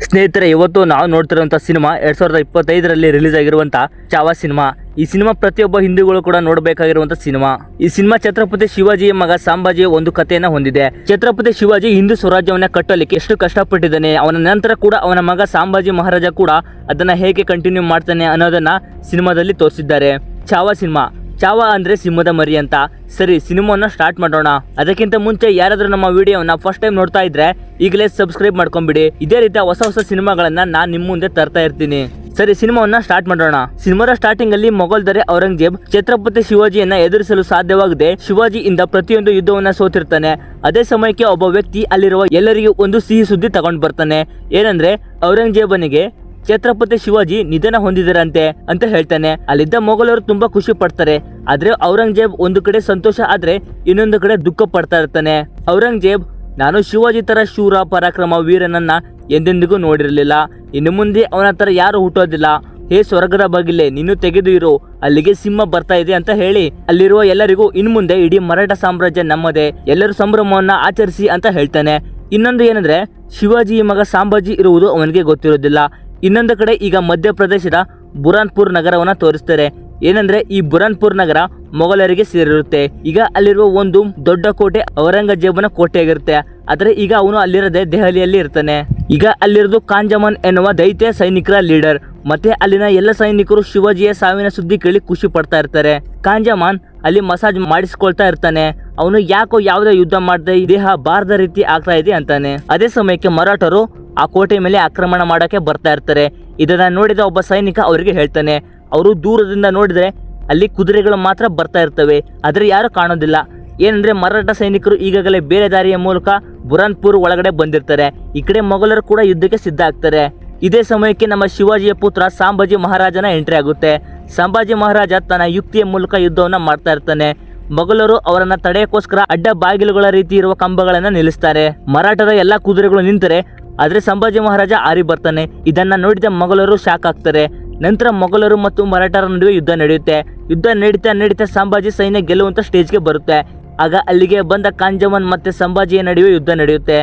ಸ್ನೇಹಿತರೆ, ಇವತ್ತು ನಾವು ನೋಡ್ತಿರುವಂತ ಸಿನಿಮಾ 2025ರಲ್ಲಿ ರಿಲೀಸ್ ಆಗಿರುವಂತ ಚಾವಾ ಸಿನಿಮಾ. ಈ ಸಿನಿಮಾ ಪ್ರತಿಯೊಬ್ಬ ಹಿಂದೂಗಳು ಕೂಡ ನೋಡಬೇಕಾಗಿರುವಂತ ಸಿನಿಮಾ. ಈ ಸಿನಿಮಾ ಛತ್ರಪತಿ ಶಿವಾಜಿಯ ಮಗ ಸಂಭಾಜಿಯ ಒಂದು ಕಥೆಯನ್ನ ಹೊಂದಿದೆ. ಛತ್ರಪತಿ ಶಿವಾಜಿ ಹಿಂದೂ ಸ್ವರಾಜ್ಯವನ್ನ ಕಟ್ಟಲಿಕ್ಕೆ ಎಷ್ಟು ಕಷ್ಟಪಟ್ಟಿದ್ದಾನೆ, ಅವನ ನಂತರ ಕೂಡ ಅವನ ಮಗ ಸಂಭಾಜಿ ಮಹಾರಾಜ ಕೂಡ ಅದನ್ನ ಹೇಗೆ ಕಂಟಿನ್ಯೂ ಮಾಡ್ತಾನೆ ಅನ್ನೋದನ್ನ ಸಿನಿಮಾದಲ್ಲಿ ತೋರಿಸಿದ್ದಾರೆ. ಚಾವಾ ಸಿನಿಮಾ. ಚಾವಾ ಅಂದ್ರೆ ಸಿಂಹದ ಮರಿ ಅಂತ. ಸರಿ, ಸಿನಿಮಾವನ್ನ ಸ್ಟಾರ್ಟ್ ಮಾಡೋಣ. ಅದಕ್ಕಿಂತ ಮುಂಚೆ ಯಾರಾದ್ರೂ ನಮ್ಮ ವಿಡಿಯೋನ ಫಸ್ಟ್ ಟೈಮ್ ನೋಡ್ತಾ ಇದ್ರೆ ಈಗಲೇ ಸಬ್ಸ್ಕ್ರೈಬ್ ಮಾಡ್ಕೊಂಡ್ಬಿಡಿ. ಇದೇ ರೀತಿಯ ಹೊಸ ಹೊಸ ಸಿನಿಮಾಗಳನ್ನ ನಾನು ನಿಮ್ಮ ಮುಂದೆ ತರ್ತಾ ಇರ್ತೀನಿ. ಸರಿ, ಸಿನಿಮಾವನ್ನ ಸ್ಟಾರ್ಟ್ ಮಾಡೋಣ. ಸಿನಿಮಾದ ಸ್ಟಾರ್ಟಿಂಗ್ ಅಲ್ಲಿ ಮೊಘಲ್ ದೊರೆ ಔರಂಗಜೇಬ್ ಛತ್ರಪತಿ ಶಿವಾಜಿಯನ್ನ ಎದುರಿಸಲು ಸಾಧ್ಯವಾಗದೆ ಶಿವಾಜಿಯಿಂದ ಪ್ರತಿಯೊಂದು ಯುದ್ಧವನ್ನ ಸೋತಿರ್ತಾನೆ. ಅದೇ ಸಮಯಕ್ಕೆ ಒಬ್ಬ ವ್ಯಕ್ತಿ ಅಲ್ಲಿರುವ ಎಲ್ಲರಿಗೂ ಒಂದು ಸಿಹಿ ಸುದ್ದಿ ತಗೊಂಡು ಬರ್ತಾನೆ. ಏನಂದ್ರೆ ಔರಂಗಜೇಬನಿಗೆ ಛತ್ರಪತಿ ಶಿವಾಜಿ ನಿಧನ ಹೊಂದಿದರಂತೆ ಅಂತ ಹೇಳ್ತಾನೆ. ಅಲ್ಲಿದ್ದ ಮೊಘಲರು ತುಂಬಾ ಖುಷಿ ಪಡ್ತಾರೆ. ಆದ್ರೆ ಔರಂಗಜೇಬ್ ಒಂದು ಕಡೆ ಸಂತೋಷ ಆದ್ರೆ ಇನ್ನೊಂದು ಕಡೆ ದುಃಖ ಪಡ್ತಾ ಇರ್ತಾನೆ. ಔರಂಗಜೇಬ್, ನಾನು ಶಿವಾಜಿ ತರ ಶೂರ ಪರಾಕ್ರಮ ವೀರನನ್ನ ಎಂದೆಂದಿಗೂ ನೋಡಿರಲಿಲ್ಲ. ಇನ್ನು ಮುಂದೆ ಅವನ ತರ ಯಾರು ಹುಟ್ಟೋದಿಲ್ಲ. ಹೇ ಸ್ವರ್ಗದ ಬಾಗಿಲೆ, ನೀನು ತೆಗೆದು ಇರು, ಅಲ್ಲಿಗೆ ಸಿಂಹ ಬರ್ತಾ ಇದೆ ಅಂತ ಹೇಳಿ ಅಲ್ಲಿರುವ ಎಲ್ಲರಿಗೂ ಇನ್ ಮುಂದೆ ಇಡೀ ಮರಾಠ ಸಾಮ್ರಾಜ್ಯ ನಮ್ಮದೇ, ಎಲ್ಲರೂ ಸಂಭ್ರಮವನ್ನ ಆಚರಿಸಿ ಅಂತ ಹೇಳ್ತಾನೆ. ಇನ್ನೊಂದು ಏನಂದ್ರೆ, ಶಿವಾಜಿ ಮಗ ಸಂಭಾಜಿ ಇರುವುದು ಅವನಿಗೆ ಗೊತ್ತಿರೋದಿಲ್ಲ. ಇನ್ನೊಂದು ಕಡೆ ಈಗ ಮಧ್ಯಪ್ರದೇಶದ ಬುರಾನ್ಪುರ್ ನಗರವನ್ನ ತೋರಿಸ್ತಾರೆ. ಏನಂದ್ರೆ, ಈ ಬುರಾನ್ಪುರ್ ನಗರ ಮೊಘಲರಿಗೆ ಸೇರಿರುತ್ತೆ. ಈಗ ಅಲ್ಲಿರುವ ಒಂದು ದೊಡ್ಡ ಕೋಟೆ ಔರಂಗಜೇಬನ ಕೋಟೆಯಾಗಿರುತ್ತೆ. ಆದ್ರೆ ಈಗ ಅವನು ಅಲ್ಲಿರದೆ ದೆಹಲಿಯಲ್ಲಿ ಇರ್ತಾನೆ. ಈಗ ಅಲ್ಲಿರೋದು ಕಾಂಜಮನ್ ಎನ್ನುವ ದೈತ್ಯ ಸೈನಿಕರ ಲೀಡರ್. ಮತ್ತೆ ಅಲ್ಲಿನ ಎಲ್ಲ ಸೈನಿಕರು ಶಿವಾಜಿಯ ಸಾವಿನ ಸುದ್ದಿ ಕೇಳಿ ಖುಷಿ ಪಡ್ತಾ ಇರ್ತಾರೆ. ಕಾಂಜಮಾನ್ ಅಲ್ಲಿ ಮಸಾಜ್ ಮಾಡಿಸ್ಕೊಳ್ತಾ ಇರ್ತಾನೆ. ಅವನು ಯಾಕೋ ಯಾವುದೇ ಯುದ್ಧ ಮಾಡದೆ ದೇಹ ಬಾರದ ರೀತಿ ಆಗ್ತಾ ಇದೆ ಅಂತಾನೆ. ಅದೇ ಸಮಯಕ್ಕೆ ಮರಾಠರು ಆ ಕೋಟೆ ಮೇಲೆ ಆಕ್ರಮಣ ಮಾಡಕ್ಕೆ ಬರ್ತಾ ಇರ್ತಾರೆ. ಇದನ್ನ ನೋಡಿದ ಒಬ್ಬ ಸೈನಿಕ ಅವರಿಗೆ ಹೇಳ್ತಾನೆ, ಅವರು ದೂರದಿಂದ ನೋಡಿದ್ರೆ ಅಲ್ಲಿ ಕುದುರೆಗಳು ಮಾತ್ರ ಬರ್ತಾ ಇರ್ತವೆ, ಆದ್ರೆ ಯಾರು ಕಾಣೋದಿಲ್ಲ. ಏನಂದ್ರೆ, ಮರಾಠ ಸೈನಿಕರು ಈಗಾಗಲೇ ಬೇರೆ ದಾರಿಯ ಮೂಲಕ ಬುರಾನ್ಪುರ್ ಒಳಗಡೆ ಬಂದಿರ್ತಾರೆ. ಈ ಕಡೆ ಮೊಘಲರು ಕೂಡ ಯುದ್ಧಕ್ಕೆ ಸಿದ್ಧ ಆಗ್ತಾರೆ. ಇದೇ ಸಮಯಕ್ಕೆ ನಮ್ಮ ಶಿವಾಜಿಯ ಪುತ್ರ ಸಂಭಾಜಿ ಮಹಾರಾಜನ ಎಂಟ್ರಿ ಆಗುತ್ತೆ. ಸಂಭಾಜಿ ಮಹಾರಾಜ ತನ್ನ ಯುಕ್ತಿಯ ಮೂಲಕ ಯುದ್ಧವನ್ನ ಮಾಡ್ತಾ ಇರ್ತಾನೆ. ಮೊಘಲರು ಅವರನ್ನ ತಡೆಯಕ್ಕೋಸ್ಕರ ಅಡ್ಡ ಬಾಗಿಲುಗಳ ರೀತಿ ಇರುವ ಕಂಬಗಳನ್ನ ನಿಲ್ಲಿಸ್ತಾರೆ. ಮರಾಠರ ಎಲ್ಲಾ ಕುದುರೆಗಳು ನಿಂತರೆ, ಆದ್ರೆ ಸಂಭಾಜಿ ಮಹಾರಾಜ ಆರಿ ಬರ್ತಾನೆ. ಇದನ್ನ ನೋಡಿದ ಮೊಘಲರು ಶಾಕ್ ಆಗ್ತಾರೆ. ನಂತರ ಮೊಘಲರು ಮತ್ತು ಮರಾಠರ ನಡುವೆ ಯುದ್ಧ ನಡೆಯುತ್ತೆ. ಯುದ್ಧ ನಡೀತಾ ಸಂಭಾಜಿ ಸೈನ್ಯ ಗೆಲ್ಲುವಂತ ಸ್ಟೇಜ್ಗೆ ಬರುತ್ತೆ. ಆಗ ಅಲ್ಲಿಗೆ ಬಂದ ಕಾಂಜಮನ್ ಮತ್ತೆ ಸಂಭಾಜಿಯ ನಡುವೆ ಯುದ್ಧ ನಡೆಯುತ್ತೆ.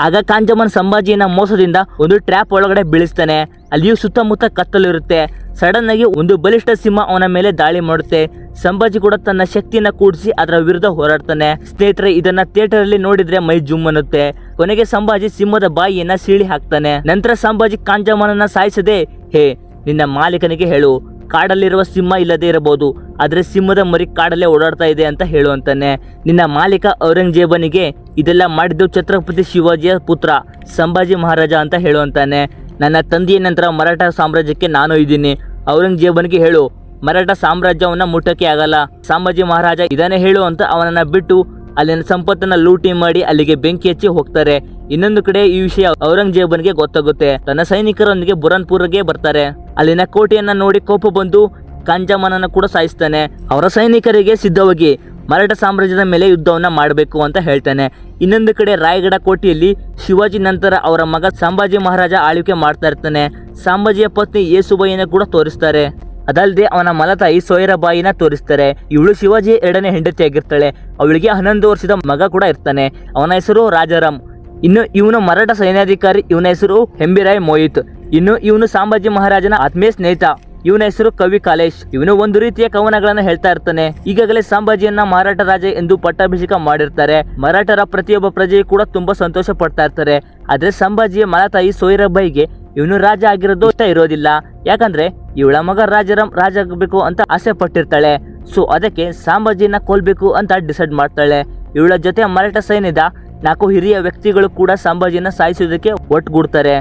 ಆಗ ಕಾಂಜಮನ್ ಸಂಭಾಜಿಯನ್ನ ಮೋಸದಿಂದ ಒಂದು ಟ್ರ್ಯಾಪ್ ಒಳಗಡೆ ಬೀಳಿಸ್ತಾನೆ. ಅಲ್ಲಿಯೂ ಸುತ್ತಮುತ್ತ ಕತ್ತಲು ಇರುತ್ತೆ. ಸಡನ್ ಆಗಿ ಒಂದು ಬಲಿಷ್ಠ ಸಿಂಹ ಅವನ ಮೇಲೆ ದಾಳಿ ಮಾಡುತ್ತೆ. ಸಂಭಾಜಿ ಕೂಡ ತನ್ನ ಶಕ್ತಿಯನ್ನ ಕೂಡಿಸಿ ಅದರ ವಿರುದ್ಧ ಹೋರಾಡ್ತಾನೆ. ಸ್ನೇಹಿತರೆ, ಇದನ್ನ ಥಿಯೇಟರ್ ಅಲ್ಲಿ ನೋಡಿದ್ರೆ ಮೈ ಜುಮ್ ಅನ್ನುತ್ತೆ. ಕೊನೆಗೆ ಸಂಭಾಜಿ ಸಿಂಹದ ಬಾಯಿಯನ್ನ ಸೀಳಿ ಹಾಕ್ತಾನೆ. ನಂತರ ಸಂಭಾಜಿ ಕಾಂಜಮನನ್ನ ಸಾಯಿಸದೆ, ಹೇ ನಿನ್ನ ಮಾಲೀಕನಿಗೆ ಹೇಳು, ಕಾಡಲ್ಲಿರುವ ಸಿಂಹ ಇಲ್ಲದೆ ಇರಬಹುದು, ಆದ್ರೆ ಸಿಂಹದ ಮರಿ ಕಾಡಲ್ಲೇ ಓಡಾಡ್ತಾ ಇದೆ ಅಂತ ಹೇಳು ಅಂತಾನೆ. ನಿನ್ನ ಮಾಲೀಕ ಔರಂಗಜೇಬನಿಗೆ ಇದೆಲ್ಲ ಮಾಡಿದ್ದು ಛತ್ರಪತಿ ಶಿವಾಜಿಯ ಪುತ್ರ ಸಂಭಾಜಿ ಮಹಾರಾಜ ಅಂತ ಹೇಳು ಅಂತಾನೆ. ನನ್ನ ತಂದೆಯ ನಂತರ ಮರಾಠ ಸಾಮ್ರಾಜ್ಯಕ್ಕೆ ನಾನು ಇದ್ದೀನಿ. ಔರಂಗಜೇಬನಿಗೆ ಹೇಳು, ಮರಾಠ ಸಾಮ್ರಾಜ್ಯವನ್ನ ಮುಟ್ಟಕ್ಕೆ ಆಗಲ್ಲ. ಸಂಭಾಜಿ ಮಹಾರಾಜ ಇದನ್ನೇ ಹೇಳು ಅಂತ ಅವನನ್ನ ಬಿಟ್ಟು ಅಲ್ಲಿನ ಸಂಪತ್ತನ್ನ ಲೂಟಿ ಮಾಡಿ ಅಲ್ಲಿಗೆ ಬೆಂಕಿ ಹಚ್ಚಿ ಹೋಗ್ತಾರೆ. ಇನ್ನೊಂದು ಕಡೆ ಈ ವಿಷಯ ಔರಂಗಜೇಬನಿಗೆ ಗೊತ್ತಾಗುತ್ತೆ. ತನ್ನ ಸೈನಿಕರೊಂದಿಗೆ ಬುರಾನ್ಪುರ್ಗೆ ಬರ್ತಾರೆ. ಅಲ್ಲಿನ ಕೋಟೆಯನ್ನ ನೋಡಿ ಕೋಪ ಬಂದು ಕಾಂಜಮನನ್ನ ಕೂಡ ಸಾಯಿಸ್ತಾನೆ. ಅವರ ಸೈನಿಕರಿಗೆ ಸಿದ್ಧವಾಗಿ ಮರಾಠ ಸಾಮ್ರಾಜ್ಯದ ಮೇಲೆ ಯುದ್ಧವನ್ನ ಮಾಡಬೇಕು ಅಂತ ಹೇಳ್ತಾನೆ. ಇನ್ನೊಂದು ಕಡೆ ರಾಯಗಢ ಕೋಟೆಯಲ್ಲಿ ಶಿವಾಜಿ ನಂತರ ಅವರ ಮಗ ಸಂಭಾಜಿ ಮಹಾರಾಜ ಆಳ್ವಿಕೆ ಮಾಡ್ತಾ ಇರ್ತಾನೆ. ಸಂಭಾಜಿಯ ಪತ್ನಿ ಯೇಸುಬಾಯಿನ ಕೂಡ ತೋರಿಸ್ತಾರೆ. ಅದಲ್ಲದೆ ಅವನ ಮಲತಾಯಿ ಸೋಯರಬಾಯಿನ ತೋರಿಸ್ತಾರೆ. ಇವಳು ಶಿವಾಜಿಯ ಎರಡನೇ ಹೆಂಡತಿಯಾಗಿರ್ತಾಳೆ. ಅವಳಿಗೆ 11 ವರ್ಷದ ಮಗ ಕೂಡ ಇರ್ತಾನೆ. ಅವನ ಹೆಸರು ರಾಜಾರಾಮ್. ಇನ್ನು ಇವನು ಮರಾಠ ಸೈನ್ಯಾಧಿಕಾರಿ. ಇವನ ಹೆಸರು ಹೆಂಬಿರಾಯ್ ಮೋಹಿತ್. ಇನ್ನು ಇವನು ಸಂಭಾಜಿ ಮಹಾರಾಜನ ಆತ್ಮೀಯ ಸ್ನೇಹಿತ. ಇವನ ಹೆಸರು ಕವಿ ಕಾಲೇಶ್. ಇವನು ಒಂದು ರೀತಿಯ ಕವನಗಳನ್ನ ಹೇಳ್ತಾ ಇರ್ತಾನೆ. ಈಗಾಗಲೇ ಸಂಭಾಜಿಯನ್ನ ಮರಾಠ ರಾಜ ಎಂದು ಪಟ್ಟಾಭಿಷೇಕ ಮಾಡಿರ್ತಾರೆ. ಮರಾಠರ ಪ್ರತಿಯೊಬ್ಬ ಪ್ರಜೆಯು ಕೂಡ ತುಂಬಾ ಸಂತೋಷ ಪಡ್ತಾ ಇರ್ತಾರೆ. ಆದ್ರೆ ಸಂಭಾಜಿಯ ಮಲತಾಯಿ ಸೋಯರಬಾಯಿಗೆ ಇವನು ರಾಜ ಆಗಿರೋದು ಇಷ್ಟ ಇರೋದಿಲ್ಲ. ಯಾಕಂದ್ರೆ ಇವಳ ಮಗ ರಾಜಾರಾಮ್ ರಾಜ ಆಗಬೇಕು ಅಂತ ಆಸೆ ಪಟ್ಟಿರ್ತಾಳೆ. ಸೊ ಅದಕ್ಕೆ ಸಂಭಾಜಿಯನ್ನ ಕೊಲ್ಬೇಕು ಅಂತ ಡಿಸೈಡ್ ಮಾಡ್ತಾಳೆ. ಇವಳ ಜೊತೆ ಮರಾಠ ಸೈನ್ಯದ 4 ಹಿರಿಯ ವ್ಯಕ್ತಿಗಳು ಕೂಡ ಸಂಭಾಜಿಯನ್ನ ಸಾಯಿಸೋದಕ್ಕೆ ಒಟ್ಟುಗೂಡ್ತಾರೆ.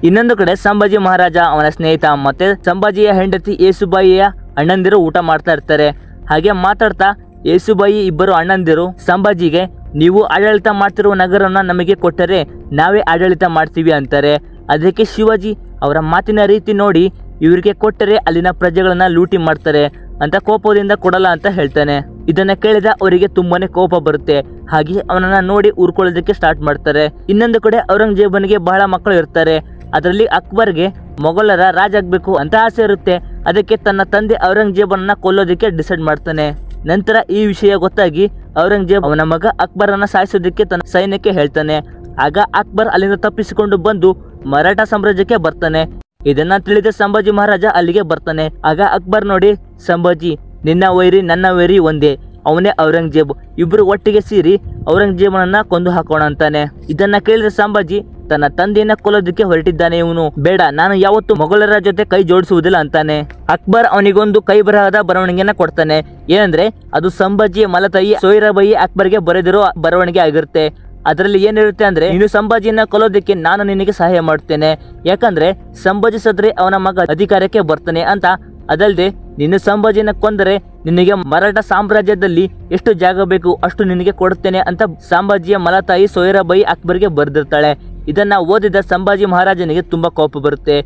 ಇನ್ನೊಂದು ಕಡೆ ಸಂಭಾಜಿ ಮಹಾರಾಜ, ಅವನ ಸ್ನೇಹಿತ ಮತ್ತೆ ಸಂಭಾಜಿಯ ಹೆಂಡತಿ ಯೇಸುಬಾಯಿಯ ಅಣ್ಣಂದಿರು ಊಟ ಮಾಡ್ತಾ ಇರ್ತಾರೆ. ಹಾಗೆ ಮಾತಾಡ್ತಾ ಯೇಸುಬಾಯಿ ಇಬ್ಬರು ಅಣ್ಣಂದಿರು ಸಂಭಾಜಿಗೆ, ನೀವು ಆಡಳಿತ ಮಾಡ್ತಿರುವ ನಗರವನ್ನ ನಮಗೆ ಕೊಟ್ಟರೆ ನಾವೇ ಆಡಳಿತ ಮಾಡ್ತೀವಿ ಅಂತಾರೆ. ಅದಕ್ಕೆ ಶಿವಾಜಿ ಅವರ ಮಾತಿನ ರೀತಿ ನೋಡಿ ಇವರಿಗೆ ಕೊಟ್ಟರೆ ಅಲ್ಲಿನ ಪ್ರಜೆಗಳನ್ನ ಲೂಟಿ ಮಾಡ್ತಾರೆ ಅಂತ ಕೋಪದಿಂದ ಕೊಡಲ್ಲ ಅಂತ ಹೇಳ್ತಾನೆ. ಇದನ್ನ ಕೇಳಿದ ಅವರಿಗೆ ತುಂಬಾನೇ ಕೋಪ ಬರುತ್ತೆ. ಹಾಗೆ ಅವನನ್ನ ನೋಡಿ ಉರ್ಕೊಳ್ಳೋದಕ್ಕೆ ಸ್ಟಾರ್ಟ್ ಮಾಡ್ತಾರೆ. ಇನ್ನೊಂದು ಕಡೆ ಔರಂಗಜೇಬನಿಗೆ ಬಹಳ ಮಕ್ಕಳು ಇರ್ತಾರೆ. ಅದರಲ್ಲಿ ಅಕ್ಬರ್ಗೆ ಮೊಘಲರ ರಾಜ ಆಗ್ಬೇಕು ಅಂತ ಆಸೆ ಇರುತ್ತೆ. ಅದಕ್ಕೆ ತನ್ನ ತಂದೆ ಔರಂಗಜೇಬನನ್ನ ಕೊಲ್ಲೋದಕ್ಕೆ ಡಿಸೈಡ್ ಮಾಡ್ತಾನೆ. ನಂತರ ಈ ವಿಷಯ ಗೊತ್ತಾಗಿ ಔರಂಗಜೇಬ್ ಅವನ ಮಗ ಅಕ್ಬರನ್ನ ಸಾಯಿಸೋದಕ್ಕೆ ತನ್ನ ಸೈನ್ಯಕ್ಕೆ ಹೇಳ್ತಾನೆ. ಆಗ ಅಕ್ಬರ್ ಅಲ್ಲಿಂದ ತಪ್ಪಿಸಿಕೊಂಡು ಬಂದು ಮರಾಠ ಸಾಮ್ರಾಜ್ಯಕ್ಕೆ ಬರ್ತಾನೆ. ಇದನ್ನ ತಿಳಿದ ಸಂಭಾಜಿ ಮಹಾರಾಜ ಅಲ್ಲಿಗೆ ಬರ್ತಾನೆ. ಆಗ ಅಕ್ಬರ್ ನೋಡಿ, ಸಂಭಾಜಿ, ನಿನ್ನ ವೈರಿ ನನ್ನ ವೈರಿ ಒಂದೇ, ಅವನೇ ಔರಂಗಜೇಬ್. ಇಬ್ರು ಒಟ್ಟಿಗೆ ಸೇರಿ ಔರಂಗಜೇಬನನ್ನ ಕೊಂದು ಹಾಕೋಣ ಅಂತಾನೆ. ಇದನ್ನ ಕೇಳಿದ ಸಂಭಾಜಿ ತನ್ನ ತಂದೆಯನ್ನ ಕೊಲ್ಲೋದಕ್ಕೆ ಹೊರಟಿದ್ದಾನೆ. ಇವನು ಬೇಡ, ನಾನು ಯಾವತ್ತು ಮೊಘಲರ ಜೊತೆ ಕೈ ಜೋಡಿಸುವುದಿಲ್ಲ ಅಂತಾನೆ. ಅಕ್ಬರ್ ಅವನಿಗೊಂದು ಕೈ ಬರಹದ ಬರವಣಿಗೆಯನ್ನ ಕೊಡ್ತಾನೆ. ಏನಂದ್ರೆ ಅದು ಸಂಭಾಜಿಯ ಮಲತಾಯಿ ಸೋಯಿರಾಬಾಯಿ ಅಕ್ಬರ್ಗೆ ಬರೆದಿರೋ ಬರವಣಿಗೆ ಆಗಿರುತ್ತೆ. ಅದರಲ್ಲಿ ಏನಿರುತ್ತೆ ಅಂದ್ರೆ, ನೀನು ಸಂಭಾಜಿಯನ್ನ ಕೊಲ್ಲೋದಕ್ಕೆ ನಾನು ನಿನಗೆ ಸಹಾಯ ಮಾಡ್ತೇನೆ, ಯಾಕಂದ್ರೆ ಸಂಭಾಜಿ ಸದ್ರೆ ಅವನ ಮಗ ಅಧಿಕಾರಕ್ಕೆ ಬರ್ತಾನೆ ಅಂತ. ಅದಲ್ಲದೆ ನೀನು ಸಂಭಾಜಿಯನ್ನ ಕೊಂದರೆ ನಿನಗೆ ಮರಾಠ ಸಾಮ್ರಾಜ್ಯದಲ್ಲಿ ಎಷ್ಟು ಜಾಗ ಬೇಕು ಅಷ್ಟು ನಿನಗೆ ಕೊಡುತ್ತೇನೆ ಅಂತ ಸಂಭಾಜಿಯ ಮಲತಾಯಿ ಸೋಯಿರಾಬಾಯಿ ಅಕ್ಬರ್ಗೆ ಬರೆದಿರ್ತಾಳೆ. ಇದನ್ನ ಓದಿದ ಸಂಭಾಜಿ ಮಹಾರಾಜನಿಗೆ ತುಂಬಾ ಕೋಪ ಬರುತ್ತೆ.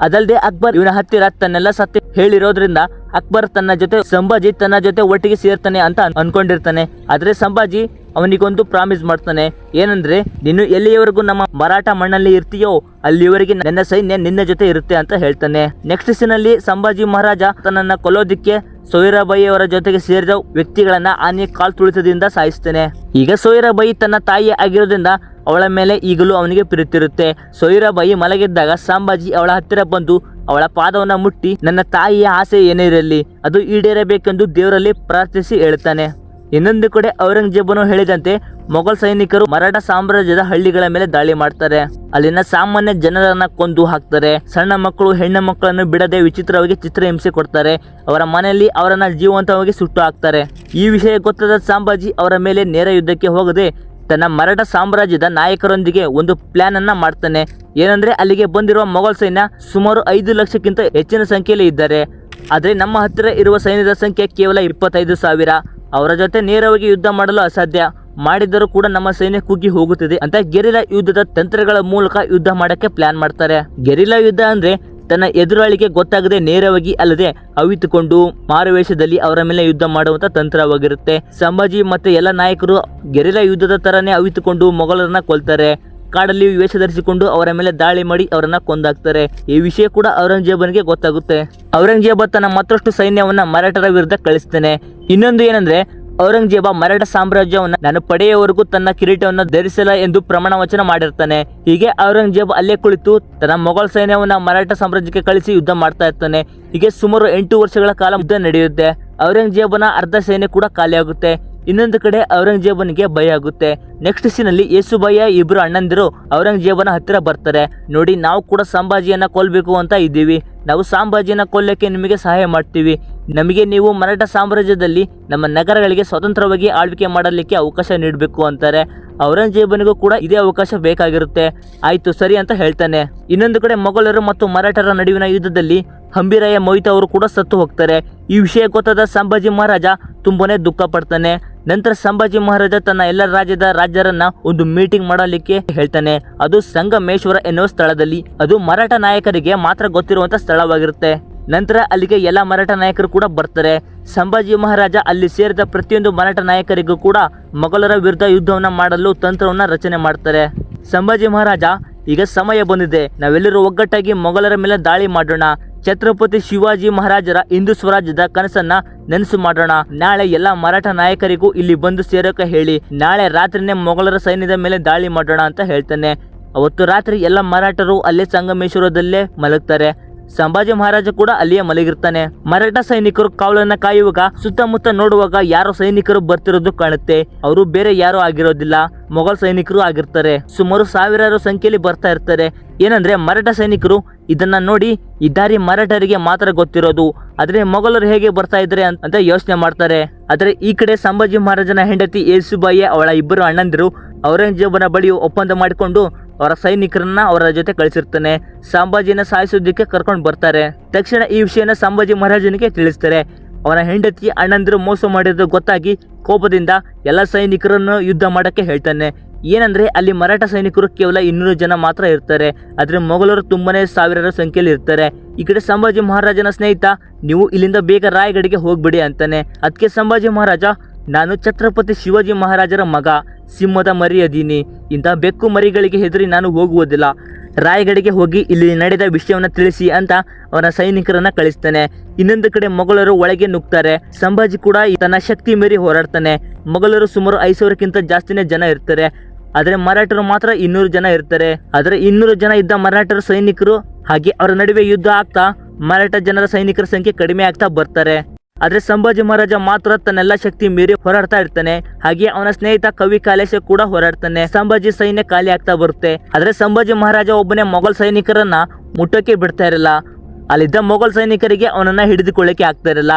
ಅದಲ್ಲದೆ ಅಕ್ಬರ್ ಇವನ ಹತ್ತಿರ ತನ್ನೆಲ್ಲ ಸತ್ಯ ಹೇಳಿರೋದ್ರಿಂದ ಅಕ್ಬರ್ ತನ್ನ ಜೊತೆ ಸಂಭಾಜಿ ತನ್ನ ಜೊತೆ ಒಟ್ಟಿಗೆ ಸೇರ್ತಾನೆ ಅಂತ ಅನ್ಕೊಂಡಿರ್ತಾನೆ. ಆದ್ರೆ ಸಂಭಾಜಿ ಅವನಿಗೊಂದು ಪ್ರಾಮಿಸ್ ಮಾಡ್ತಾನೆ. ಏನಂದ್ರೆ, ನೀನು ಎಲ್ಲಿಯವರೆಗೂ ನಮ್ಮ ಮರಾಠ ಮಣ್ಣಲ್ಲಿ ಇರ್ತೀಯೋ ಅಲ್ಲಿಯವರೆಗೆ ನನ್ನ ಸೈನ್ಯ ನಿನ್ನ ಜೊತೆ ಇರುತ್ತೆ ಅಂತ ಹೇಳ್ತಾನೆ. ನೆಕ್ಸ್ಟ್ ಸೀನಲ್ಲಿ ಸಂಭಾಜಿ ಮಹಾರಾಜ ತನ್ನನ್ನ ಕೊಲ್ಲೋದಿಕ್ಕೆ ಸೋಯಿರಾಬಾಯಿ ಅವರ ಜೊತೆಗೆ ಸೇರಿದ ವ್ಯಕ್ತಿಗಳನ್ನ ಆನೆಯ ಕಾಲ್ ತುಳಿತದಿಂದ ಸಾಯಿಸ್ತಾನೆ. ಈಗ ಸೋಯಿರಾಬಾಯಿ ತನ್ನ ತಾಯಿ ಆಗಿರೋದ್ರಿಂದ ಅವಳ ಮೇಲೆ ಈಗಲೂ ಅವನಿಗೆ ಪ್ರೀತಿರುತ್ತೆ. ಸೋಯಿರಾಬಾಯಿ ಮಲಗಿದ್ದಾಗ ಸಂಭಾಜಿ ಅವಳ ಹತ್ತಿರ ಬಂದು ಅವಳ ಪಾದವನ್ನ ಮುಟ್ಟಿ, ನನ್ನ ತಾಯಿಯ ಆಸೆ ಏನೇ ಇರಲಿ ಅದು ಈಡೇರಬೇಕೆಂದು ದೇವರಲ್ಲಿ ಪ್ರಾರ್ಥಿಸಿ ಹೇಳ್ತಾನೆ. ಇನ್ನೊಂದು ಕಡೆ ಔರಂಗಜೇಬನು ಹೇಳಿದಂತೆ ಮೊಘಲ್ ಸೈನಿಕರು ಮರಾಠ ಸಾಮ್ರಾಜ್ಯದ ಹಳ್ಳಿಗಳ ಮೇಲೆ ದಾಳಿ ಮಾಡ್ತಾರೆ. ಅಲ್ಲಿನ ಸಾಮಾನ್ಯ ಜನರನ್ನ ಕೊಂದು ಹಾಕ್ತಾರೆ. ಸಣ್ಣ ಮಕ್ಕಳು, ಹೆಣ್ಣು ಮಕ್ಕಳನ್ನು ಬಿಡದೆ ವಿಚಿತ್ರವಾಗಿ ಚಿತ್ರಹಿಂಸೆ ಕೊಡ್ತಾರೆ. ಅವರ ಮನೆಯಲ್ಲಿ ಅವರನ್ನ ಜೀವಂತವಾಗಿ ಸುಟ್ಟು ಹಾಕ್ತಾರೆ. ಈ ವಿಷಯ ಗೊತ್ತಾದ ಸಂಭಾಜಿ ಅವರ ಮೇಲೆ ನೇರ ಯುದ್ಧಕ್ಕೆ ಹೋಗದೆ ತನ್ನ ಮರಾಠ ಸಾಮ್ರಾಜ್ಯದ ನಾಯಕರೊಂದಿಗೆ ಒಂದು ಪ್ಲಾನ್ ಅನ್ನ ಮಾಡ್ತಾನೆ. ಏನಂದ್ರೆ, ಅಲ್ಲಿಗೆ ಬಂದಿರುವ ಮೊಘಲ್ ಸೈನ್ಯ ಸುಮಾರು 5 ಲಕ್ಷಕ್ಕಿಂತ ಹೆಚ್ಚಿನ ಸಂಖ್ಯೆಯಲ್ಲಿ ಇದ್ದಾರೆ. ಆದ್ರೆ ನಮ್ಮ ಹತ್ತಿರ ಇರುವ ಸೈನ್ಯದ ಸಂಖ್ಯೆ ಕೇವಲ 25,000. ಅವರ ಜೊತೆ ನೇರವಾಗಿ ಯುದ್ಧ ಮಾಡಲು ಅಸಾಧ್ಯ. ಮಾಡಿದರೂ ಕೂಡ ನಮ್ಮ ಸೈನ್ಯ ಕುಗ್ಗಿ ಹೋಗುತ್ತಿದೆ ಅಂತ ಗೆರಿಲ್ಲಾ ಯುದ್ಧದ ತಂತ್ರಗಳ ಮೂಲಕ ಯುದ್ಧ ಮಾಡಕ್ಕೆ ಪ್ಲಾನ್ ಮಾಡ್ತಾರೆ. ಗೆರಿಲ್ಲಾ ಯುದ್ಧ ಅಂದ್ರೆ ತನ್ನ ಎದುರಾಳಿಗೆ ಗೊತ್ತಾಗದೆ ನೇರವಾಗಿ ಅಲ್ಲದೆ ಅವಿತುಕೊಂಡು ಮಾರುವೇಷದಲ್ಲಿ ಅವರ ಮೇಲೆ ಯುದ್ಧ ಮಾಡುವಂತ ತಂತ್ರವಾಗಿರುತ್ತೆ. ಸಂಭಾಜಿ ಮತ್ತೆ ಎಲ್ಲ ನಾಯಕರು ಗೆರಿಲ್ಲಾ ಯುದ್ಧದ ತರನೇ ಅವಿತುಕೊಂಡು ಮೊಘಲರನ್ನ ಕೊಲ್ತಾರೆ. ಕಾಡಲ್ಲಿ ವೇಷ ಧರಿಸಿಕೊಂಡು ಅವರ ಮೇಲೆ ದಾಳಿ ಮಾಡಿ ಅವರನ್ನ ಕೊಂದಾಕ್ತಾರೆ. ಈ ವಿಷಯ ಕೂಡ ಔರಂಗಜೇಬನಿಗೆ ಗೊತ್ತಾಗುತ್ತೆ. ಔರಂಗಜೇಬ ತನ್ನ ಮತ್ತಷ್ಟು ಸೈನ್ಯವನ್ನ ಮರಾಠರ ವಿರುದ್ಧ ಕಳಿಸ್ತಾನೆ. ಇನ್ನೊಂದು ಏನಂದ್ರೆ, ಔರಂಗಜೇಬ ಮರಾಠ ಸಾಮ್ರಾಜ್ಯವನ್ನ ನಾನು ಪಡೆಯುವವರೆಗೂ ತನ್ನ ಕಿರೀಟವನ್ನು ಧರಿಸಲ್ಲ ಎಂದು ಪ್ರಮಾಣ ವಚನ ಮಾಡಿರ್ತಾನೆ. ಹೀಗೆ ಔರಂಗಜೇಬ ಅಲ್ಲೇ ಕುಳಿತು ತನ್ನ ಮೊಘಲ್ ಸೈನ್ಯವನ್ನ ಮರಾಠ ಸಾಮ್ರಾಜ್ಯಕ್ಕೆ ಕಳಿಸಿ ಯುದ್ಧ ಮಾಡ್ತಾ ಇರ್ತಾನೆ. ಹೀಗೆ ಸುಮಾರು 8 ವರ್ಷಗಳ ಕಾಲ ಯುದ್ಧ ನಡೆಯುತ್ತೆ. ಔರಂಗಜೇಬನ ಅರ್ಧ ಸೈನ್ಯ ಕೂಡ ಖಾಲಿಯಾಗುತ್ತೆ. ಇನ್ನೊಂದು ಕಡೆ ಔರಂಗಜೇಬನಿಗೆ ಭಯ ಆಗುತ್ತೆ. ನೆಕ್ಸ್ಟ್ ಸೀನಲ್ಲಿ ಯೇಸುಬಾಯಿಯ ಇಬ್ರು ಅಣ್ಣಂದಿರು ಔರಂಗಜೇಬನ ಹತ್ತಿರ ಬರ್ತಾರೆ. ನೋಡಿ, ನಾವು ಕೂಡ ಸಂಭಾಜಿಯನ್ನ ಕೊಲ್ಬೇಕು ಅಂತ ಇದ್ದೀವಿ. ನಾವು ಸಂಭಾಜಿಯನ್ನ ಕೊಲ್ಲಕ್ಕೆ ನಿಮಗೆ ಸಹಾಯ ಮಾಡ್ತೀವಿ. ನಮಗೆ ನೀವು ಮರಾಠ ಸಾಮ್ರಾಜ್ಯದಲ್ಲಿ ನಮ್ಮ ನಗರಗಳಿಗೆ ಸ್ವತಂತ್ರವಾಗಿ ಆಳ್ವಿಕೆ ಮಾಡಲಿಕ್ಕೆ ಅವಕಾಶ ನೀಡಬೇಕು ಅಂತಾರೆ. ಔರಂಗಜೇಬನಿಗೂ ಕೂಡ ಇದೇ ಅವಕಾಶ ಬೇಕಾಗಿರುತ್ತೆ. ಆಯ್ತು, ಸರಿ ಅಂತ ಹೇಳ್ತಾನೆ. ಇನ್ನೊಂದು ಕಡೆ ಮೊಘಲರು ಮತ್ತು ಮರಾಠರ ನಡುವಿನ ಯುದ್ಧದಲ್ಲಿ ಹಂಬಿರಾಯ ಮೊಹಿತ ಅವರು ಕೂಡ ಸತ್ತು ಹೋಗ್ತಾರೆ. ಈ ವಿಷಯ ಗೊತ್ತಾದ ಸಂಭಾಜಿ ಮಹಾರಾಜ ತುಂಬಾನೇ ದುಃಖ ಪಡ್ತಾನೆ. ನಂತರ ಸಂಭಾಜಿ ಮಹಾರಾಜ ತನ್ನ ಎಲ್ಲ ರಾಜ್ಯದ ರಾಜರನ್ನ ಒಂದು ಮೀಟಿಂಗ್ ಮಾಡಲಿಕ್ಕೆ ಹೇಳ್ತಾನೆ. ಅದು ಸಂಗಮೇಶ್ವರ ಎನ್ನುವ ಸ್ಥಳದಲ್ಲಿ. ಅದು ಮರಾಠ ನಾಯಕರಿಗೆ ಮಾತ್ರ ಗೊತ್ತಿರುವಂತ ಸ್ಥಳವಾಗಿರುತ್ತೆ. ನಂತರ ಅಲ್ಲಿಗೆ ಎಲ್ಲ ಮರಾಠ ನಾಯಕರು ಕೂಡ ಬರ್ತಾರೆ. ಸಂಭಾಜಿ ಮಹಾರಾಜ ಅಲ್ಲಿ ಸೇರಿದ ಪ್ರತಿಯೊಂದು ಮರಾಠ ನಾಯಕರಿಗೂ ಕೂಡ ಮೊಘಲರ ವಿರುದ್ಧ ಯುದ್ಧವನ್ನ ಮಾಡಲು ತಂತ್ರವನ್ನ ರಚನೆ ಮಾಡ್ತಾರೆ. ಸಂಭಾಜಿ ಮಹಾರಾಜ, ಈಗ ಸಮಯ ಬಂದಿದೆ, ನಾವೆಲ್ಲರೂ ಒಗ್ಗಟ್ಟಾಗಿ ಮೊಘಲರ ಮೇಲೆ ದಾಳಿ ಮಾಡೋಣ. ಛತ್ರಪತಿ ಶಿವಾಜಿ ಮಹಾರಾಜರ ಹಿಂದೂ ಸ್ವರಾಜ್ಯದ ಕನಸನ್ನ ನೆನಸು ಮಾಡೋಣ. ನಾಳೆ ಎಲ್ಲ ಮರಾಠ ನಾಯಕರಿಗೂ ಇಲ್ಲಿ ಬಂದು ಸೇರೋಕೆ ಹೇಳಿ. ನಾಳೆ ರಾತ್ರಿನೇ ಮೊಘಲರ ಸೈನ್ಯದ ಮೇಲೆ ದಾಳಿ ಮಾಡೋಣ ಅಂತ ಹೇಳ್ತಾನೆ. ಅವತ್ತು ರಾತ್ರಿ ಎಲ್ಲ ಮರಾಠರು ಅಲ್ಲೇ ಸಂಗಮೇಶ್ವರದಲ್ಲೇ ಮಲಗ್ತಾರೆ. ಸಂಭಾಜಿ ಮಹಾರಾಜ ಕೂಡ ಅಲ್ಲಿಯೇ ಮಲಗಿರ್ತಾನೆ. ಮರಾಠ ಸೈನಿಕರು ಕಾವಲನ್ನ ಕಾಯುವಾಗ ಸುತ್ತಮುತ್ತ ನೋಡುವಾಗ ಯಾರೋ ಸೈನಿಕರು ಬರ್ತಿರೋದು ಕಾಣುತ್ತೆ. ಅವರು ಬೇರೆ ಯಾರೋ ಆಗಿರೋದಿಲ್ಲ, ಮೊಘಲ್ ಸೈನಿಕರು ಆಗಿರ್ತಾರೆ. ಸುಮಾರು ಸಾವಿರಾರು ಸಂಖ್ಯೆಯಲ್ಲಿ ಬರ್ತಾ ಇರ್ತಾರೆ. ಏನಂದ್ರೆ, ಮರಾಠ ಸೈನಿಕರು ಇದನ್ನ ನೋಡಿ ಈ ದಾರಿ ಮರಾಠರಿಗೆ ಮಾತ್ರ ಗೊತ್ತಿರೋದು, ಆದ್ರೆ ಮೊಘಲರು ಹೇಗೆ ಬರ್ತಾ ಇದ್ರೆ ಅಂತ ಯೋಚನೆ ಮಾಡ್ತಾರೆ. ಆದ್ರೆ ಈ ಕಡೆ ಸಂಭಾಜಿ ಮಹಾರಾಜನ ಹೆಂಡತಿ ಯೇಸುಬಾಯಿ ಅವಳ ಇಬ್ಬರು ಅಣ್ಣಂದಿರು ಔರಂಗಜೇಬನ ಬಳಿ ಒಪ್ಪಂದ ಮಾಡಿಕೊಂಡು ಅವರ ಸೈನಿಕರನ್ನ ಅವರ ಜೊತೆ ಕಳಿಸಿರ್ತಾನೆ. ಸಂಭಾಜಿನ ಸಾಯಿಸೋದಕ್ಕೆ ಕರ್ಕೊಂಡು ಬರ್ತಾರೆ. ತಕ್ಷಣ ಈ ವಿಷಯನ ಸಂಭಾಜಿ ಮಹಾರಾಜನಿಗೆ ತಿಳಿಸ್ತಾರೆ. ಅವನ ಹೆಂಡತಿ ಅಣ್ಣಂದಿರು ಮೋಸ ಮಾಡಿರೋದು ಗೊತ್ತಾಗಿ ಕೋಪದಿಂದ ಎಲ್ಲ ಸೈನಿಕರನ್ನು ಯುದ್ಧ ಮಾಡಕ್ಕೆ ಹೇಳ್ತಾನೆ. ಏನಂದ್ರೆ, ಅಲ್ಲಿ ಮರಾಠ ಸೈನಿಕರು ಕೇವಲ 200 ಜನ ಮಾತ್ರ ಇರ್ತಾರೆ, ಆದ್ರೆ ಮೊಘಲರು ತುಂಬಾನೇ ಸಾವಿರಾರು ಸಂಖ್ಯೆಯಲ್ಲಿ ಇರ್ತಾರೆ. ಈ ಕಡೆ ಸಂಭಾಜಿ ಮಹಾರಾಜನ ಸ್ನೇಹಿತ, ನೀವು ಇಲ್ಲಿಂದ ಬೇಗ ರಾಯಗಢಗೆ ಹೋಗ್ಬಿಡಿ ಅಂತಾನೆ. ಅದಕ್ಕೆ ಸಂಭಾಜಿ ಮಹಾರಾಜ, ನಾನು ಛತ್ರಪತಿ ಶಿವಾಜಿ ಮಹಾರಾಜರ ಮಗ, ಸಿಂಹದ ಮರಿ ಅದೀನಿ. ಇಂಥ ಬೆಕ್ಕು ಮರಿಗಳಿಗೆ ಹೆದರಿ ನಾನು ಹೋಗುವುದಿಲ್ಲ. ರಾಯಗಢಗೆ ಹೋಗಿ ಇಲ್ಲಿ ನಡೆದ ವಿಷಯವನ್ನು ತಿಳಿಸಿ ಅಂತ ಅವನ ಸೈನಿಕರನ್ನ ಕಳಿಸ್ತಾನೆ. ಇನ್ನೊಂದು ಕಡೆ ಮೊಘಲರು ಒಳಗೆ ನುಗ್ತಾರೆ. ಸಂಭಾಜಿ ಕೂಡ ತನ್ನ ಶಕ್ತಿ ಮೀರಿ ಹೋರಾಡ್ತಾನೆ. ಮೊಘಲರು ಸುಮಾರು 5,000ಕ್ಕಿಂತ ಜಾಸ್ತಿನೇ ಜನ ಇರ್ತಾರೆ. ಆದ್ರೆ ಮರಾಠರು ಮಾತ್ರ 200 ಜನ ಇರ್ತಾರೆ. ಆದ್ರೆ 200 ಜನ ಇದ್ದ ಮರಾಠರ ಸೈನಿಕರು ಹಾಗೆ ಅವರ ನಡುವೆ ಯುದ್ಧ ಆಗ್ತಾ ಮರಾಠ ಜನರ ಸೈನಿಕರ ಸಂಖ್ಯೆ ಕಡಿಮೆ ಆಗ್ತಾ ಬರ್ತಾರೆ. ಆದ್ರೆ ಸಂಭಾಜಿ ಮಹಾರಾಜ ಮಾತ್ರ ತನ್ನೆಲ್ಲ ಶಕ್ತಿ ಮೀರಿ ಹೋರಾಡ್ತಾ ಇರ್ತಾನೆ. ಹಾಗೆ ಅವನ ಸ್ನೇಹಿತ ಕವಿ ಕಾಲೇಶ ಕೂಡ ಹೋರಾಡ್ತಾನೆ. ಸಂಭಾಜಿ ಸೈನ್ಯ ಖಾಲಿ ಆಗ್ತಾ ಬರುತ್ತೆ. ಆದ್ರೆ ಸಂಭಾಜಿ ಮಹಾರಾಜ ಒಬ್ಬನೇ ಮೊಘಲ್ ಸೈನಿಕರನ್ನ ಮುಟ್ಟಕ್ಕೆ ಬಿಡ್ತಾ ಇರಲ್ಲ. ಅಲ್ಲಿದ್ದ ಮೊಘಲ್ ಸೈನಿಕರಿಗೆ ಅವನನ್ನ ಹಿಡಿದುಕೊಳ್ಳಕ್ಕೆ ಆಗ್ತಾ ಇರಲ್ಲ.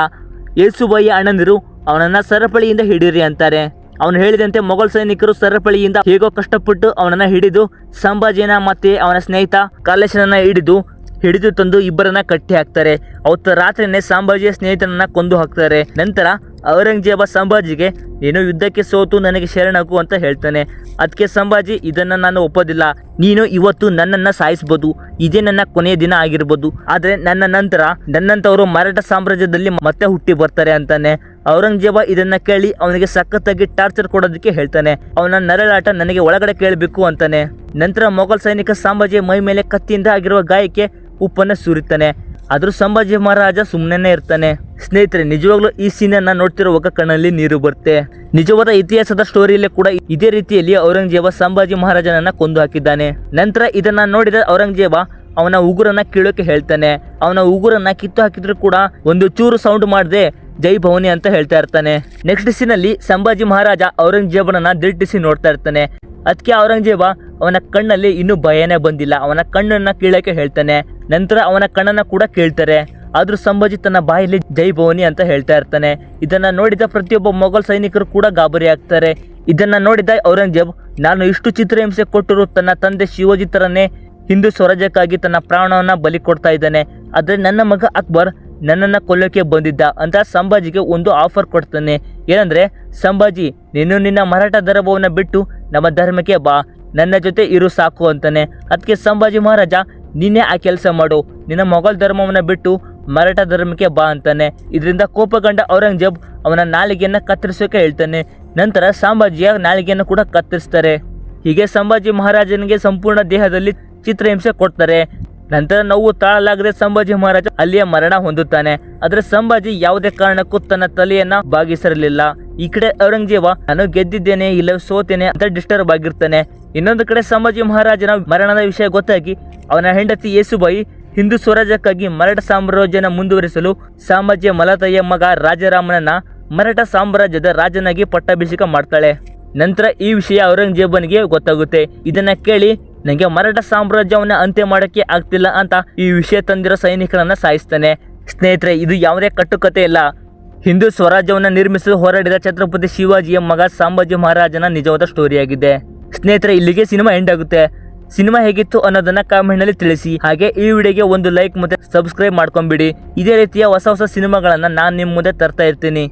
ಯೇಸುಬಾಯಿ ಅಣ್ಣಂದಿರು ಅವನನ್ನ ಸರಪಳಿಯಿಂದ ಹಿಡೀರಿ ಅಂತಾರೆ. ಅವನು ಹೇಳಿದಂತೆ ಮೊಘಲ್ ಸೈನಿಕರು ಸರಪಳಿಯಿಂದ ಹೇಗೋ ಕಷ್ಟಪಟ್ಟು ಅವನನ್ನ ಹಿಡಿದು ಸಂಭಾಜಿನ ಮತ್ತೆ ಅವನ ಸ್ನೇಹಿತ ಕಾಲೇಶನನ್ನ ಹಿಡಿದು ತಂದು ಇಬ್ಬರನ್ನ ಕಟ್ಟಿ ಹಾಕ್ತಾರೆ. ಅವತ್ತು ರಾತ್ರಿನೇ ಸಂಭಾಜಿಯ ಸ್ನೇಹಿತನನ್ನ ಕೊಂದು ಹಾಕ್ತಾರೆ. ನಂತರ ಔರಂಗಜೇಬ ಸಂಭಾಜಿಗೆ ನೀನು ಯುದ್ಧಕ್ಕೆ ಸೋತು ನನಗೆ ಶರಣಾಗು ಅಂತ ಹೇಳ್ತಾನೆ. ಅದಕ್ಕೆ ಸಂಭಾಜಿ ಇದನ್ನ ನಾನು ಒಪ್ಪೋದಿಲ್ಲ. ನೀನು ಇವತ್ತು ನನ್ನನ್ನ ಸಾಯಿಸ್ಬೋದು, ಇದೇ ನನ್ನ ಕೊನೆಯ ದಿನ ಆಗಿರ್ಬೋದು. ಆದ್ರೆ ನನ್ನ ನಂತರ ನನ್ನಂತವರು ಮರಾಠ ಸಾಮ್ರಾಜ್ಯದಲ್ಲಿ ಮತ್ತೆ ಹುಟ್ಟಿ ಬರ್ತಾರೆ ಅಂತಾನೆ. ಔರಂಗಜೇಬ ಇದನ್ನ ಕೇಳಿ ಅವನಿಗೆ ಸಖತ್ತಾಗಿ ಟಾರ್ಚರ್ ಕೊಡೋದಕ್ಕೆ ಹೇಳ್ತಾನೆ. ಅವನ ನರಳಾಟ ನನಗೆ ಒಳಗಡೆ ಕೇಳಬೇಕು ಅಂತಾನೆ. ನಂತರ ಮೊಘಲ್ ಸೈನಿಕ ಸಂಭಾಜಿಯ ಮೈ ಮೇಲೆ ಕತ್ತಿಯಿಂದ ಆಗಿರುವ ಗಾಯಕ್ಕೆ ಉಪ್ಪನ್ನ ಸುರಿತಾನೆ. ಆದ್ರೂ ಸಂಭಾಜಿ ಮಹಾರಾಜ ಸುಮ್ಮನೆ ಇರ್ತಾನೆ. ಸ್ನೇಹಿತರೆ, ನಿಜವಾಗ್ಲೂ ಈ ಸೀನನ್ನ ನೋಡ್ತಿರುವಾಗ ಕಣ್ಣಲ್ಲಿ ನೀರು ಬರುತ್ತೆ. ನಿಜವಾದ ಇತಿಹಾಸದ ಸ್ಟೋರಿಯಲ್ಲೇ ಕೂಡ ಇದೇ ರೀತಿಯಲ್ಲಿ ಔರಂಗಜೇಬ ಸಂಭಾಜಿ ಮಹಾರಾಜನನ್ನ ಕೊಂದು ಹಾಕಿದ್ದಾನೆ. ನಂತರ ಇದನ್ನ ನೋಡಿದ ಔರಂಗಜೇಬ ಅವನ ಉಗುರನ್ನ ಕೀಳೋಕೆ ಹೇಳ್ತಾನೆ. ಅವನ ಉಗುರನ್ನ ಕಿತ್ತು ಹಾಕಿದ್ರು ಕೂಡ ಒಂದು ಚೂರು ಸೌಂಡ್ ಮಾಡದೆ ಜೈ ಭವಾನಿ ಅಂತ ಹೇಳ್ತಾ ಇರ್ತಾನೆ. ನೆಕ್ಸ್ಟ್ ಸೀನಲ್ಲಿ ಸಂಭಾಜಿ ಮಹಾರಾಜ ಔರಂಗಜೇಬನನ್ನ ದಿಟ್ಟಿಸಿ ನೋಡ್ತಾ ಇರ್ತಾನೆ. ಅದಕ್ಕೆ ಔರಂಗಜೇಬ ಅವನ ಕಣ್ಣಲ್ಲಿ ಇನ್ನೂ ಭಯನೇ ಬಂದಿಲ್ಲ. ಅವನ ಕಣ್ಣನ್ನ ಕೀಳಕ್ಕೆ ಹೇಳ್ತಾನೆ. ನಂತರ ಅವನ ಕಣ್ಣನ್ನ ಕೂಡ ಕೇಳ್ತಾರೆ. ಆದ್ರೂ ಸಂಭಾಜಿ ತನ್ನ ಬಾಯಲ್ಲಿ ಜೈ ಭವಾನಿ ಅಂತ ಹೇಳ್ತಾ ಇರ್ತಾನೆ. ಇದನ್ನ ನೋಡಿದ ಪ್ರತಿಯೊಬ್ಬ ಮೊಘಲ್ ಸೈನಿಕರು ಕೂಡ ಗಾಬರಿ ಆಗ್ತಾರೆ. ಇದನ್ನ ನೋಡಿದ ಔರಂಗಜೇಬ್ ನಾನು ಇಷ್ಟು ಚಿತ್ರಹಿಂಸೆ ಕೊಟ್ಟರು ತನ್ನ ತಂದೆ ಶಿವಾಜಿ ತರನೇ ಹಿಂದೂ ಸ್ವರಾಜ್ಯಕ್ಕಾಗಿ ತನ್ನ ಪ್ರಾಣವನ್ನ ಬಲಿ ಕೊಡ್ತಾ ಇದ್ದಾನೆ. ಆದ್ರೆ ನನ್ನ ಮಗ ಅಕ್ಬರ್ ನನ್ನನ್ನ ಕೊಲ್ಲೋಕೆ ಬಂದಿದ್ದ ಅಂತ ಸಂಭಾಜಿಗೆ ಒಂದು ಆಫರ್ ಕೊಡ್ತಾನೆ. ಏನಂದ್ರೆ, ಸಂಭಾಜಿ ನೀನು ನಿನ್ನ ಮರಾಠ ಧರ್ಮವನ್ನ ಬಿಟ್ಟು ನಮ್ಮ ಧರ್ಮಕ್ಕೆ ಬಾ, ನನ್ನ ಜೊತೆ ಇರು ಸಾಕು ಅಂತಾನೆ. ಅದಕ್ಕೆ ಸಂಭಾಜಿ ಮಹಾರಾಜ ನೀನೇ ಆ ಕೆಲಸ ಮಾಡು, ನಿನ್ನ ಮೊಘಲ್ ಧರ್ಮವನ್ನ ಬಿಟ್ಟು ಮರಾಠ ಧರ್ಮಕ್ಕೆ ಬಾ ಅಂತಾನೆ. ಇದರಿಂದ ಕೋಪಗೊಂಡ ಔರಂಗಜೇಬ್ ಅವನ ನಾಲಿಗೆಯನ್ನ ಕತ್ತರಿಸೋಕೆ ಹೇಳ್ತಾನೆ. ನಂತರ ಸಂಭಾಜಿಯ ನಾಲಿಗೆಯನ್ನು ಕೂಡ ಕತ್ತರಿಸ್ತಾರೆ. ಹೀಗೆ ಸಂಭಾಜಿ ಮಹಾರಾಜನಿಗೆ ಸಂಪೂರ್ಣ ದೇಹದಲ್ಲಿ ಚಿತ್ರಹಿಂಸೆ ಕೊಡ್ತಾರೆ. ನಂತರ ನೋವು ತಾಳಲಾಗದೆ ಸಂಭಾಜಿ ಮಹಾರಾಜ ಅಲ್ಲಿಯೇ ಮರಣ ಹೊಂದುತ್ತಾನೆ. ಆದ್ರೆ ಸಂಭಾಜಿ ಯಾವುದೇ ಕಾರಣಕ್ಕೂ ತನ್ನ ತಲೆಯನ್ನ ಬಾಗಿಸಿರಲಿಲ್ಲ. ಈ ಕಡೆ ಔರಂಗಜೇಬ ನಾನು ಗೆದ್ದಿದ್ದೇನೆ ಇಲ್ಲ ಸೋತೇನೆ ಅಂತ ಡಿಸ್ಟರ್ಬ್ ಆಗಿರ್ತಾನೆ. ಇನ್ನೊಂದು ಕಡೆ ಸಂಭಾಜಿ ಮಹಾರಾಜನ ಮರಣದ ವಿಷಯ ಗೊತ್ತಾಗಿ ಅವನ ಹೆಂಡತಿ ಯೇಸುಬಾಯಿ ಹಿಂದೂ ಸ್ವರಾಜ್ಯಕ್ಕಾಗಿ ಮರಾಠ ಸಾಮ್ರಾಜ್ಯನ ಮುಂದುವರಿಸಲು ಸಂಭಾಜಿಯ ಮಲತಾಯಿಯ ಮಗ ರಾಜಾರಾಮನನ್ನ ಮರಾಠ ಸಾಮ್ರಾಜ್ಯದ ರಾಜನಾಗಿ ಪಟ್ಟಾಭಿಷೇಕ ಮಾಡ್ತಾಳೆ. ನಂತರ ಈ ವಿಷಯ ಔರಂಗಜೇಬನಿಗೆ ಗೊತ್ತಾಗುತ್ತೆ. ಇದನ್ನ ಕೇಳಿ ನನಗೆ ಮರಾಠ ಸಾಮ್ರಾಜ್ಯವನ್ನ ಅಂತ್ಯ ಮಾಡೋಕ್ಕೆ ಆಗ್ತಿಲ್ಲ ಅಂತ ಈ ವಿಷಯ ತಂದಿರೋ ಸೈನಿಕರನ್ನ ಸಾಯಿಸ್ತಾನೆ. ಸ್ನೇಹಿತರೆ, ಇದು ಯಾವುದೇ ಕಟ್ಟುಕತೆ ಇಲ್ಲ. ಹಿಂದೂ ಸ್ವರಾಜ್ಯವನ್ನ ನಿರ್ಮಿಸಲು ಹೋರಾಡಿದ ಛತ್ರಪತಿ ಶಿವಾಜಿಯ ಮಗ ಸಂಭಾಜಿ ಮಹಾರಾಜನ ನಿಜವಾದ ಸ್ಟೋರಿಯಾಗಿದೆ. ಸ್ನೇಹಿತರೆ, ಇಲ್ಲಿಗೆ ಸಿನಿಮಾ ಎಂಡ್ ಆಗುತ್ತೆ. ಸಿನಿಮಾ ಹೇಗಿತ್ತು ಅನ್ನೋದನ್ನ ಕಾಮೆಂಟ್ ನಲ್ಲಿ ತಿಳಿಸಿ. ಹಾಗೆ ಈ ವಿಡಿಯೋಗೆ ಒಂದು ಲೈಕ್ ಮತ್ತೆ ಸಬ್ಸ್ಕ್ರೈಬ್ ಮಾಡ್ಕೊಂಡ್ಬಿಡಿ. ಇದೇ ರೀತಿಯ ಹೊಸ ಸಿನಿಮಾಗಳನ್ನ ನಾನು ನಿಮ್ಮ ಮುಂದೆ ತರ್ತಾ ಇರ್ತೀನಿ.